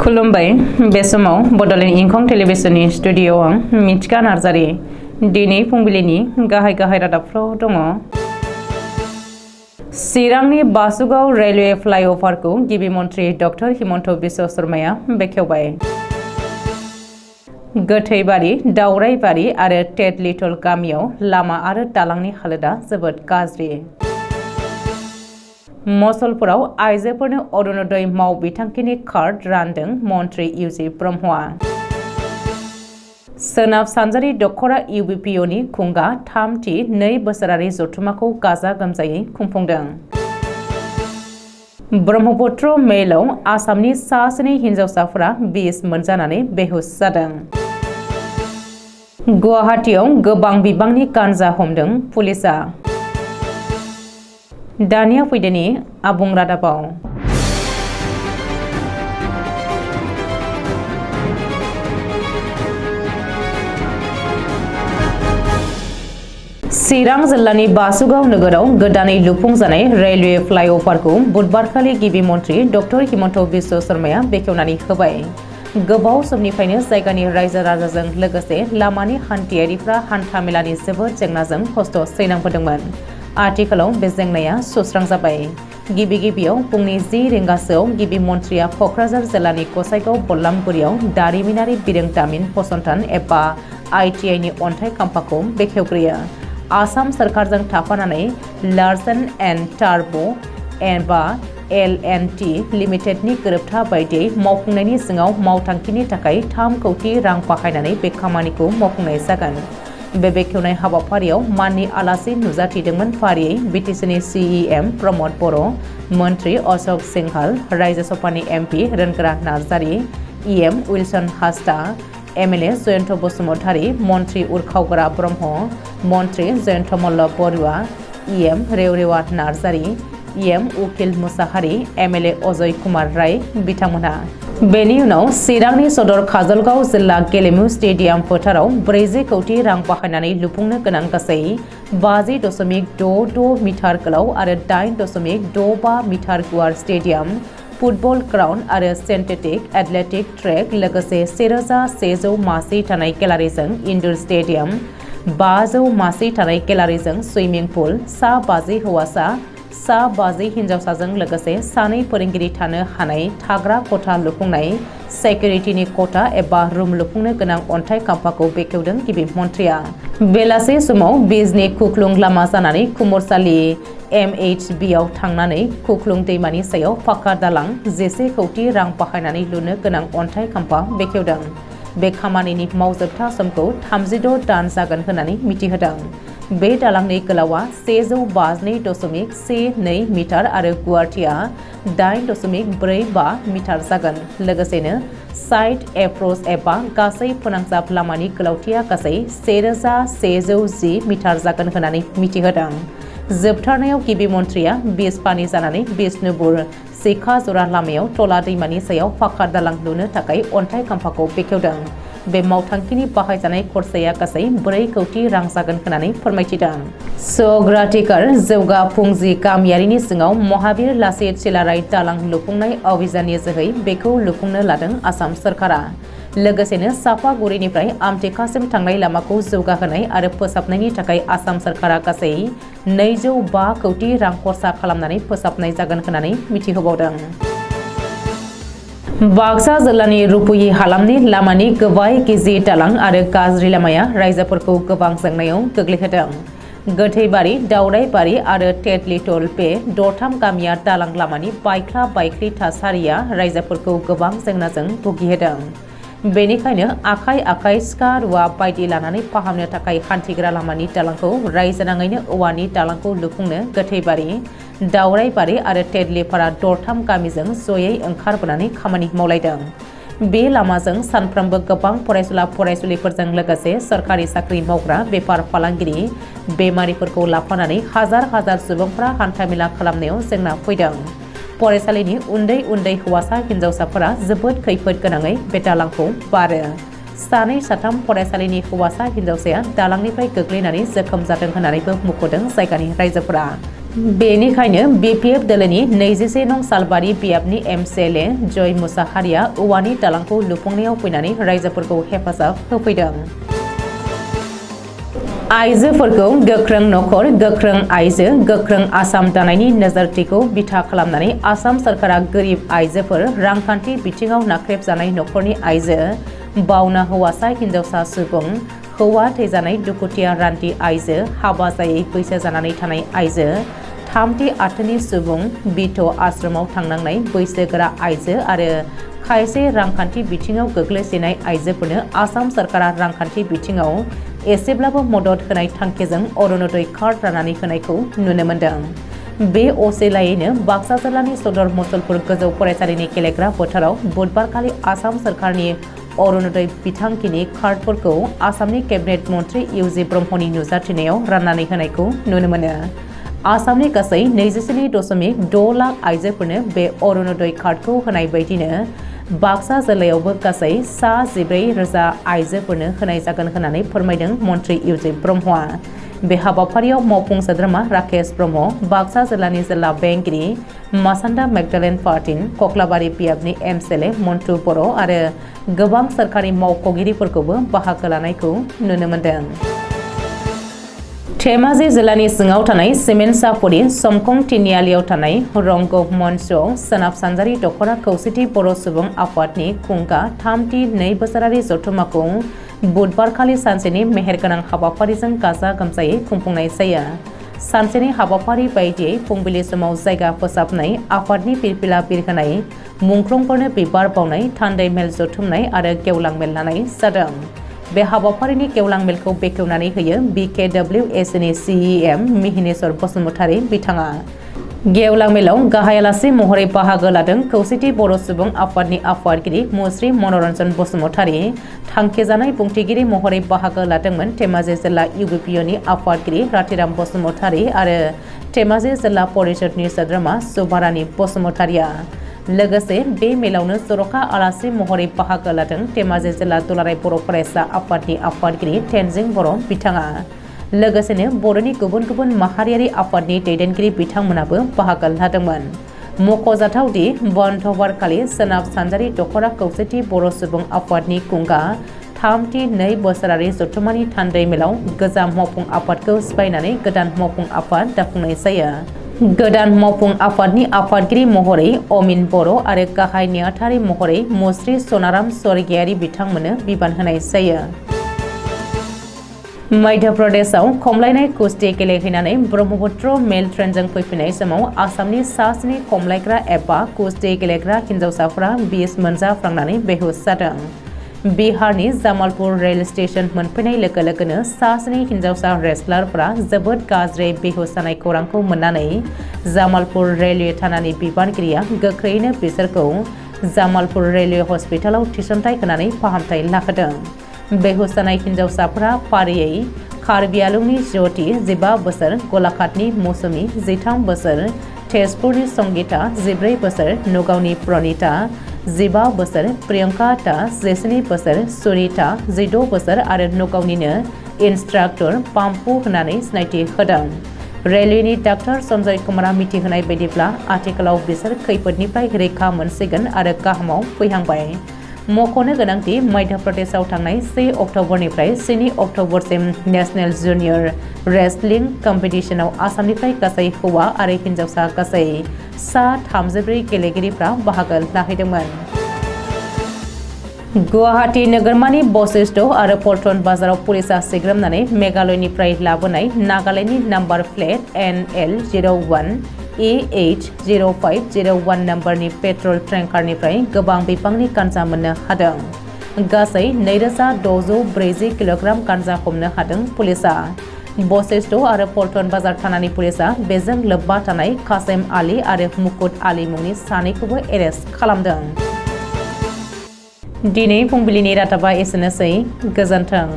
खुलुमबाय बे समाव बडलेण्ड इंखं टेलिभिजननि स्टुडिअ आं मिथिका नार्जारि दिनै फुंबिलिनि गाहाय रादाबफ्राव दङ। चिरांनि बासुगाव रेलवे फ्लाइअभारखौ गिबि मन्थ्रि डक्टर हिमन्त बिश्व शर्माया बेखेवबाय। गोथैबारि दावराइबारि आरो टेटलिटल गामियाव लामा आरो दालांनि हालोदा जोबोद गाज्रि। मसलपुराव आइजोफोरनो अरुणोदय मावबिथांखिनि कार्ड रानदों मन्थ्रि इउजि ब्रह्मआ। सोनाब सानजारि दखरा इउबिपिअनि खुंगा थामथि 2 बोसोरारि जथुम्माखौ गाजा गोमजायै खुंफुंदों। ब्रह्मपुत्र मेलाव आसामनि सा 7 हिन्जावसाफोरा बिस मोनजानानै बेहुस जादों। गुवाहाटीआव गोबां बिबांनि गान्जा हमदों पुलिसआ। दानिया फैदोनि आबुं रादाबाव। चिरां जिल्लानि बासुगाव नोगोराव गोदानै लुफुंजानाय रेलवे फ्लाइअभारखौ बुधबारखालि गिबि मन्थ्रि डक्टर हिमन्त बिश्व शर्माया बेखेवनानै होबाय। गोबाव समनिफ्रायनो जायगानि रायजो राजाजों लोगोसे लामानि हान्थियारिफ्रा हान्था मेलानि जोबोद जेंनाजों खस्थ' सैनांबोदोंमोन। आथिखालाव बे जेंनाया सुस्रांजाबाय। गिबियाव फुंनि 10 रिंगासोआव गिबि मन्थ्रिया क'क्राझार जिल्लानि गसाइगाव बललामगुरियाव दारिमिनारि बिरोंदामिन फसंथान एबा ITI अन्थाइ खाम्फाखौ बेखेवग्रोयो। आसाम सोरखारजों थाफानानै लार्सन एन्ड टार्बो एबा LNT लिमिटेडनि गोरोबथा बायदियै मावफुंनायनि सिङाव मावथांखिनि थाखाय 3 कौटि रां बाहायनानै बे खामानिखौ मावफुंनाय जागोन। बे बेखेवनाय हाबाफारियाव माननि आलासि नुजाथिदोंमोन फारियै BTCनि CEM प्रमद बर', मन्थ्रि अशोक सिंहाल, रायजो सभानि MP रोनगोरा नार्जारि, EM उइलसन हाजदा, MLA जयन्त बसुमतारी, मन्थ्रि उरखावगोरा ब्रह्म, मन्थ्रि जयन्त मल्ल बरुवा, EM रेवरेवा नार्जारि, EM उकिल मुसाहारि, MLA अजय कुमार राय बिथांमोनहा। बेनि उनाव चिरांनि सदर काजलगाव जिल्ला गेलेमु स्टेडियाम फोथाराव 40 कौटि रां बाहायनानै लुफुंनो गोनां गासै 50.66 मिटार गोलाव आरो 8.65 मिटार गुवार स्टेडियाम, फुटबल ग्राउन्ड आरो सिन्थेटिक एथलेटिक ट्रेक लोगोसे 1100 मासि थानाय गेलारिजों इनडोर स्टेडियाम, 500 मासि थानाय गेलारिजों सुइमिं पुल, सा 50 हौवासा, सा 50 हिन्जावसाजों लोगोसे 2 फोरोंगिरि थानो हानाय थाग्रा खथा लुफुंनाय, सेक्युरिटिनि खथा एबा रुम लुफुंनो गोनां अन्थाइ खाम्फाखौ बेखेवदों गिबि मन्थ्रिया। बेलासे समाव बिजनि खुख्लुं लामा जानानै कुमरसालि MHBआव थांनानै खुख्लुं दैमानि सायाव फाक्का दालां 10 कौटि रां बाहायनानै लुनो गोनां अन्थाइ खाम्फा बेखेवदों। बे खामानिनि मावजोबथा समखौ 36 दान जागोन होननानै मिथिहोदों। बे दालांनि गोलावा 152.12 मिटार आरो गुवारथिया 8.45 मिटार जागोन। लोगोसेनो साइड एप्रोच एबा गासै फोनांजाब लामानि गोलावथिया गासै 1110 मिटार जागोन होननानै मिथिहोदों। जोबथारनायाव गिबि मन्थ्रिया बिजपानि जानानै बिष्णुपुर सिखाजरा लामायाव टला दैमानि सायाव फाक्का दालां लुनो थाखाय अन्थाइ खाम्फाखौ बेखेवदों। बे मावथांखिनि बाहायजानाय खरसाया गासै 4 कौटि रां जागोन होननानै फोरमायथिदों। सग्राथिकार जौगा फुंजि गामियारिनि सिङाव महावीर लाचित चिलाराय दालां लुफुंनाय अभियाननि जोहै बेखौ लुफुंनो लादों आसाम सोरखारा। लोगोसेनो सापागुरिनिफ्राय आमटेकासिम थांनाय लामाखौ जौगाहोनाय आरो फोसाबनायनि थाखाय आसाम सोरखारा गासै 205 कौटि रां खरसा खालामनानै फोसाबनाय जागोन होननानै मिथिहोबावदों। बाक्सा जिल्लानि रुपुयि हालामनि लामानि गोबाय गिजि दालां आरो गाज्रि लामाया रायजोफोरखौ गोबां जेंनायाव गोग्लैहोदों। गोथैबारि दावराइबारि आरो टेटलिटल बे 6 गामिया दालां लामानि बायख्ला बायख्लि थासारिया रायजोफोरखौ गोबां जेंनाजों भुगिहोदों। बेनिखायनो आखाइ सिखा रुवा बायदि लानानै फाहामनो थाखाय हान्थिग्रा लामानि दालांखौ रायजो नाङैनो औवानि दालांखौ लुफुंनो गोथैबारि दावराइबारि आरो टेटलिपारा 6 गामिजों जयै ओंखारबोनानै खामानि मावलायदों। बे लामाजों सानफ्रोमबो गोबां फरायसुला फरायसुलिफोरजों लोगोसे सरखारि साख्रि मावग्रा बेफार फालांगिरि बेमारिफोरखौ लाफानानै हाजार सुबुंफ्रा हान्थामेला खालामनायाव जेंना फैदों। फरायसालिनि उन्दै हौवासा हिन्जावसाफोरा जोबोद खैफोद गोनाङै बे दालांखौ बारो। 2-3 फरायसालिनि हौवासा हिन्जावसाया दालांनिफ्राय गोग्लैनानै जोखोम जादों होननानैबो मुंख'दों जायगानि रायजोफोरा। बेनिखायनो BPF दोलोनि 21 नं सालबारि बियाबनि MCLA जय मुसाहारिया औवानि दालांखौ लुफुंनायाव फैनानै रायजोफोरखौ हेफाजाब होफैदों। आइजोफोरखौ गोख्रों नखर, गोख्रों आइजो, गोख्रों आसाम दानायनि नोजोरथिखौ बिथा खालामनानै आसाम सरकारा गोरिब आइजोफोर, रांखान्थि बिथिङाव नाख्रेबजानाय नखरनि आइजो, बावना हौवासा हिनजावसा सुबुं, हौवा थैजानाय दुखुथिया रान्दि आइजो, हाबा जायै बैसो जानानै थानाय आइजो, थामथि आथोननि सुबुं, बिथ' आश्रमाव थांनांनाय बैसोगोरा आइजो आरो खायसे रांखान्थि बिथिङाव गोग्लैसोनाय आइजोफोरनो आसाम सरकारा रांखान्थि बिथिङाव एसेब्लाबो मदद होनाय थांखिजों अरुणोदय कार्ड राननानै होनायखौ नुनो मोनदों। बे असिलायैनो बाक्सा जिल्लानि सदर मुसलपुर गोजौ फरायसालिनि गेलेग्रा फोथाराव बुधबारखालि आसाम सरकारनि अरुणोदय बिथांखिनि कार्डफोरखौ आसामनि केबिनेट मन्त्रि इउजि ब्रह्मनि नुजाथिनायाव राननानै होनायखौ नुनो मोनो। आसामनि गासै 27.6 लाख आइजोफोरनो बे अरुणोदय कार्डखौ होनाय बायदिनो बाक्सा जिल्लायावबो गासै सा 14,000 आइजोफोरनो होनाय जागोन होननानै फोरमायदों मन्त्रि इउजि ब्रह्मआ। बे हाबाफारियाव मावफुं सोद्रोमा राकेश ब्रह्म, बाक्सा जिल्लानि जिल्ला बेंगिरि मासान्दा मेगदालेन पार्टिन, कक्लाबारि बियाबनि MCLA मन्टु बर' आरो गोबां सोरखारि मावख'गिरिफोरखौबो बाहागो लानायखौ नुनो मोनदों। धेमाजि जिल्लानि सिङाव थानाय सिमेन्ट सापरि समखं तिनिआलियाव थानाय रंग मन्चआव सोनाब सानजारि दख'रा खौसेथि बर' सुबुं आफादनि खुंगा 3थि 2 बोसोरारि जथुम्माखौ बुधबारखालि सानसेनि मेहेरगोनां हाबाफारिजों गाजा गोमजायै खुंफुंनाय जायो। सानसेनि हाबाफारि बायदियै फुंबिलि समाव जायगा फोसाबनाय, आफादनि फिरफिला बिरहोनाय, मुंख्लंफोरनो बिबार बावनाय, थान्दै मेल जथुमनाय आरो गेवलां मेल लानाय जादों। बे हाबाफारिनि गेवलां मेलखौ बेखेवनानै होयो BKWSनि CEM मिहिनेश्वर बसुमतारी बिथाङा। गेवलां मेलाव गाहाय आलासि महरै बाहागो लादों खौसेथि बर' सुबुं आफादनि आफादगिरि मुस्रि मनरन्जन बसुमतारी। थांखिजानाय बुंथिगिरि महरै बाहागो लादोंमोन धेमाजि जिल्ला UBPनि आफादगिरि रातिराम बसुमतारी आरो धेमाजि जिल्ला परिषदनि सोद्रोमा सुभारानी बसुमतारीया। लोगोसे बे मेलावनो जर'खा आलासि महरै बाहागो लादों धेमाजि जिल्ला दुलाराय बर' फरायसा आफादनि आफादगिरि तेनजिं बर' बिथाङा। लोगोसेनो बर'नि गुबुन गुबुन माहारियारि आफादनि दैदेनगिरि बिथांमोनाबो बाहागो लादोंमोन। मख'जाथावदि बुधबारखालि सोनाब सानजारि दख'रा खौसेथि बर' सुबुं आफादनि खुंगा 3थि 2 बोसोरारि जथुम्मानि थान्दै मेलाव गोजाम मावफुं आफादखौ सिफायनानै गोदान मावफुं आफाद दाफुंनाय जायो। गोदान मावफुं आफादनि आफादगिरि महरै अमिन बर' आरो गाहाय नेहाथारि महरै मुस्रि सनाराम स्वर्गियारि बिथांमोननो बिबान होनाय जायो। मध्य प्रदेशआव खमलायनाय कुस्ति गेलेहैनानै ब्रह्मपुत्र मेल ट्रेनजों फैफिननाय समाव आसामनि सा 7 खमलायग्रा एबा कुस्ति गेलेग्रा हिनजावसाफोरा बिस मोनजाफ्रांनानै बेहुस जादों। बिहारनि जामालपुर रेल स्टेशन मोनफैनाय लोगो लोगोनो सा 7 हिनजावसा रेसलारफोरा जोबोद गाज्रि बेहुस जानाय खौरांखौ मोननानै जामालपुर रेलवे थानानि बिबानगिरिया गोख्रैयैनो बिसोरखौ जामालपुर रेलवे हस्पिटालाव थिसनथाय होनानै फाहामथाय लाहोदों। बेहुस जानाय हिनजावसाफोरा फारियै कार्बि आंलंनि ज्योति 15 बोसोर, गलाघाटनि मौसुमी 13 बोसोर, तेजपुरनि संगीता 14 बोसोर, नगावनि प्रणीता 15 बोसोर, प्रियंका दास 14 बोसोर, सुनीता 16 बोसोर आरो नगावनिनो इन्सट्राक्टर पाम्पु होनानै सिनायथि होदों। रेलवेनि डाक्टर सन्जय कुमारा मिथिहोनाय बायदिब्ला आथिखालाव बिसोर खैफोदनिफ्राय रैखा मोनसिगोन आरो गाहामाव फैहांबाय। मख'नो गोनांदि मध्य प्रदेशआव थांनाय 1 अक्ट'बरनिफ्राय 7 अक्ट'बरसिम नेशनेल जुनियर रेसलिं कम्पिटिशनाव आसामनिफ्राय गासै हौवा आरो हिनजावसा गासै सा 34 गेलेगिरिफ्रा बाहागो लाहैदोंमोन। गुवाहाटी नोगोरमानि बशिष्ठ आरो पल्टन बाजाराव पुलिसा सिग्रोमनानै मेघालयनिफ्राय लाबोनाय नागालेण्डनि नाम्बार प्लेट NL01 EH0501 नम्बरनि पेट्रल ट्रेंकारनिफ्राय गोबां बिबांनि गांजा मोननो हादों। गासै 2640 किल'ग्राम गांजा हमनो हादों पुलिसा। बशिष्ठ आरो पल्टन बाजार थानानि पुलिसा बेजों लोब्बा थानाय कासेम आली आरो मुकुट आली मुंनि सानैखौबो एरेस्ट खालामदों। दिनै फुंबिलिनि रादाबा एसेनोसै। गोजोन्थों।